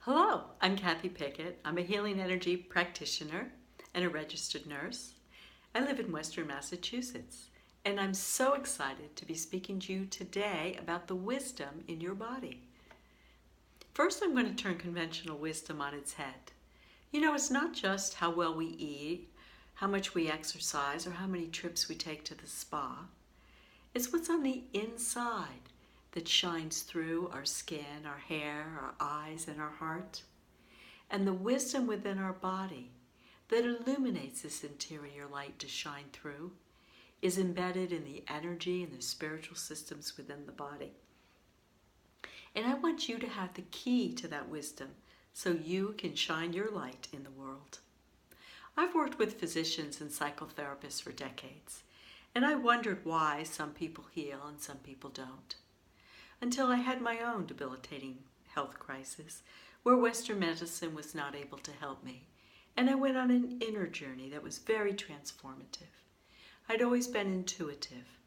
Hello, I'm Kathy Pickett. I'm a healing energy practitioner and a registered nurse. I live in Western Massachusetts, and I'm so excited to be speaking to you today about the wisdom in your body. First, I'm going to turn conventional wisdom on its head. It's not just how well we eat, how much we exercise, or how many trips we take to the spa. It's what's on the inside that shines through our skin, our hair, our eyes, and our heart. And the wisdom within our body that illuminates this interior light to shine through is embedded in the energy and the spiritual systems within the body. And I want you to have the key to that wisdom so you can shine your light in the world. I've worked with physicians and psychotherapists for decades, and I wondered why some people heal and some people don't. Until I had my own debilitating health crisis where Western medicine was not able to help me, and I went on an inner journey that was very transformative. I'd always been intuitive,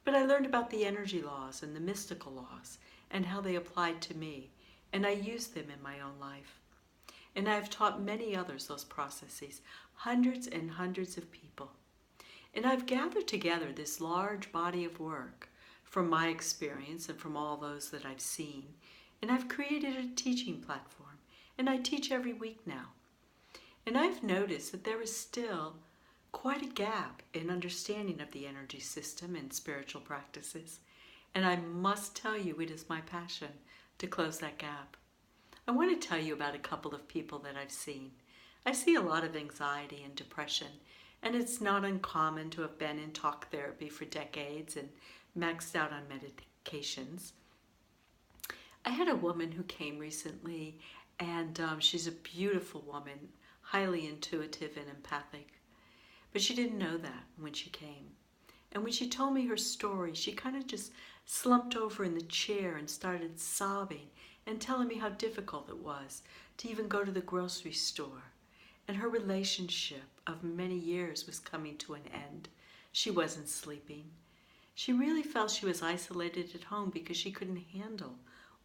but I learned about the energy laws and the mystical laws and how they applied to me, and I used them in my own life. And I have taught many others those processes, hundreds and hundreds of people. And I've gathered together this large body of work from my experience and from all those that I've seen, and I've created a teaching platform, and I teach every week now. And I've noticed that there is still quite a gap in understanding of the energy system and spiritual practices, and I must tell you it is my passion to close that gap. I want to tell you about a couple of people that I've seen. I see a lot of anxiety and depression, and it's not uncommon to have been in talk therapy for decades and maxed out on medications. I had a woman who came recently, and she's a beautiful woman, highly intuitive and empathic. But she didn't know that when she came. And when she told me her story, she kind of just slumped over in the chair and started sobbing and telling me how difficult it was to even go to the grocery store. And her relationship of many years was coming to an end. She wasn't sleeping. She really felt she was isolated at home because she couldn't handle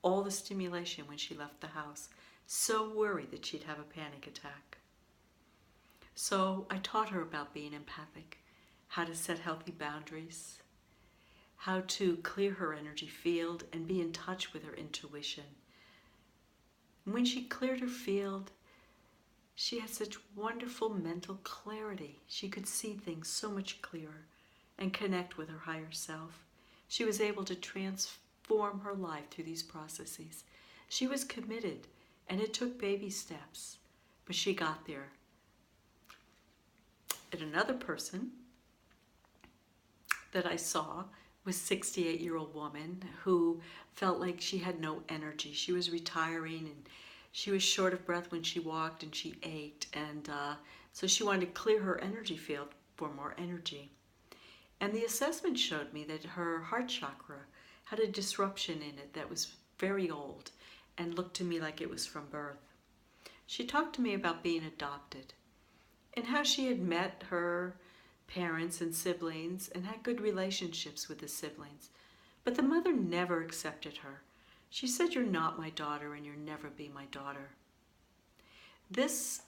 all the stimulation when she left the house, so worried that she'd have a panic attack. So I taught her about being empathic, how to set healthy boundaries, how to clear her energy field and be in touch with her intuition. And when she cleared her field, she had such wonderful mental clarity. She could see things so much clearer and connect with her higher self. She was able to transform her life through these processes. She was committed, and it took baby steps, but she got there. And another person that I saw was a 68-year-old woman who felt like she had no energy. She was retiring, and she was short of breath when she walked, and she ached, and so she wanted to clear her energy field for more energy. And the assessment showed me that her heart chakra had a disruption in it that was very old and looked to me like it was from birth. She talked to me about being adopted and how she had met her parents and siblings and had good relationships with the siblings. But the mother never accepted her. She said, "You're not my daughter and you'll never be my daughter." This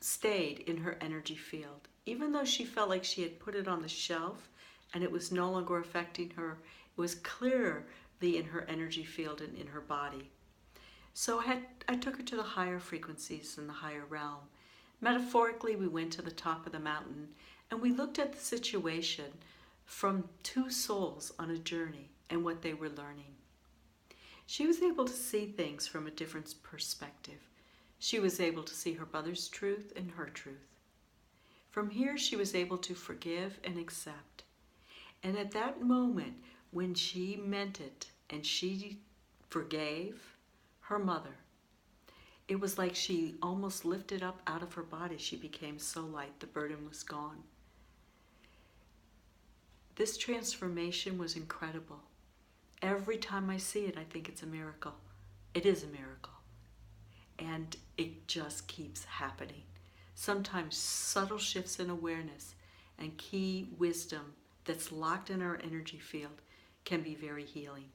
stayed in her energy field. Even though she felt like she had put it on the shelf and it was no longer affecting her, it was clearly in her energy field and in her body. So I took her to the higher frequencies and the higher realm. Metaphorically, we went to the top of the mountain and we looked at the situation from two souls on a journey and what they were learning. She was able to see things from a different perspective. She was able to see her mother's truth and her truth. From here, she was able to forgive and accept. And at that moment, when she meant it and she forgave her mother, it was like she almost lifted up out of her body. She became so light, the burden was gone. This transformation was incredible. Every time I see it, I think it's a miracle. It is a miracle. And it just keeps happening. Sometimes subtle shifts in awareness and key wisdom that's locked in our energy field can be very healing.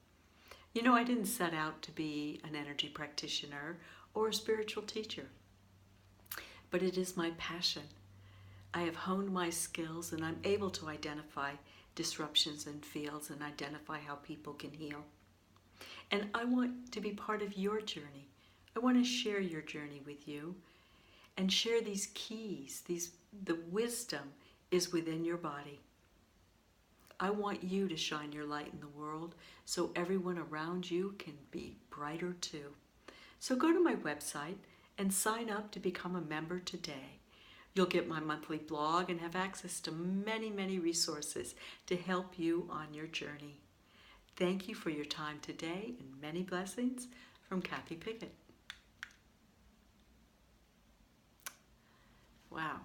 You know, I didn't set out to be an energy practitioner or a spiritual teacher, but it is my passion. I have honed my skills and I'm able to identify disruptions in fields and identify how people can heal. And I want to be part of your journey. I want to share your journey with you and share these keys. The wisdom is within your body. I want you to shine your light in the world so everyone around you can be brighter too. So go to my website and sign up to become a member today. You'll get my monthly blog and have access to many, many resources to help you on your journey. Thank you for your time today and many blessings from Kathy Pickett. Wow.